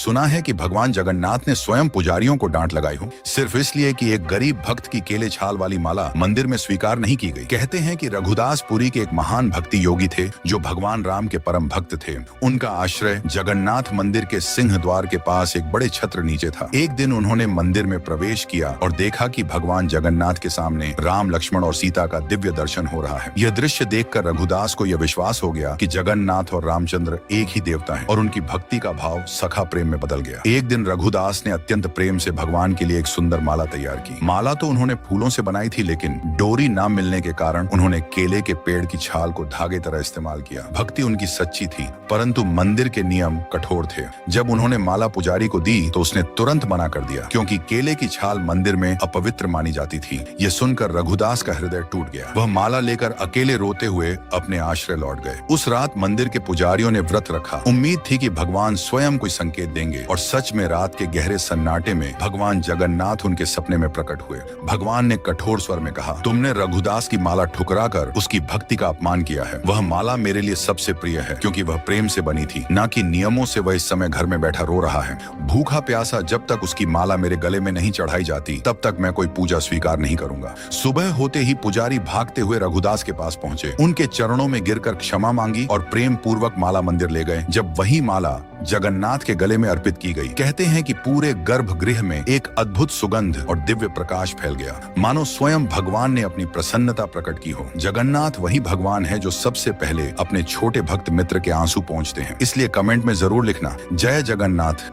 सुना है कि भगवान जगन्नाथ ने स्वयं पुजारियों को डांट लगाई हो, सिर्फ इसलिए कि एक गरीब भक्त की केले छाल वाली माला मंदिर में स्वीकार नहीं की गई। कहते हैं कि रघुदास पुरी के एक महान भक्ति योगी थे जो भगवान राम के परम भक्त थे। उनका आश्रय जगन्नाथ मंदिर के सिंह द्वार के पास एक बड़े छत्र नीचे था। एक दिन उन्होंने मंदिर में प्रवेश किया और देखा कि भगवान जगन्नाथ के सामने राम, लक्ष्मण और सीता का दिव्य दर्शन हो रहा है। यह दृश्य देखकर रघुदास को यह विश्वास हो गया कि जगन्नाथ और रामचंद्र एक ही देवता हैं और उनकी भक्ति का भाव सखा प्रेम में बदल गया। एक दिन रघुदास ने अत्यंत प्रेम से भगवान के लिए एक सुंदर माला तैयार की। माला तो उन्होंने फूलों से बनाई थी, लेकिन डोरी न मिलने के कारण उन्होंने केले के पेड़ की छाल को धागे तरह इस्तेमाल किया। भक्ति उनकी सच्ची थी, परंतु मंदिर के नियम कठोर थे। जब उन्होंने माला पुजारी को दी तो उसने तुरंत मना कर दिया, क्योंकि केले की छाल मंदिर में अपवित्र मानी जाती थी। यह सुनकर रघुदास का हृदय टूट गया। वह माला लेकर अकेले रोते हुए अपने आश्रय लौट गए। उस रात मंदिर के पुजारियों ने व्रत रखा। उम्मीद थी कि भगवान स्वयं कोई संकेत देंगे, और सच में रात के गहरे सन्नाटे में भगवान जगन्नाथ उनके सपने में प्रकट हुए। भगवान ने कठोर स्वर में कहा, तुमने रघुदास की माला ठुकराकर उसकी भक्ति का अपमान किया है। वह माला मेरे लिए सबसे प्रिय है, क्योंकि वह प्रेम से बनी थी, न कि नियमों से। वह इस समय घर में बैठा रो रहा है, भूखा प्यासा। जब तक उसकी माला मेरे गले में नहीं चढ़ाई जाती, तब तक मैं कोई पूजा स्वीकार नहीं करूंगा। सुबह होते ही पुजारी भागते हुए रघुदास के पास पहुंचे, उनके चरणों में गिरकर क्षमा मांगी और प्रेम पूर्वक माला मंदिर ले गए। जब वही माला जगन्नाथ के गले में अर्पित की गई, कहते हैं कि पूरे गर्भगृह में एक अद्भुत सुगंध और दिव्य प्रकाश फैल गया, मानो स्वयं भगवान ने अपनी प्रसन्नता प्रकट की हो। जगन्नाथ वही भगवान है जो सबसे पहले अपने छोटे भक्त मित्र के आंसू पोंछते हैं। इसलिए कमेंट में जरूर लिखना, जय जगन्नाथ।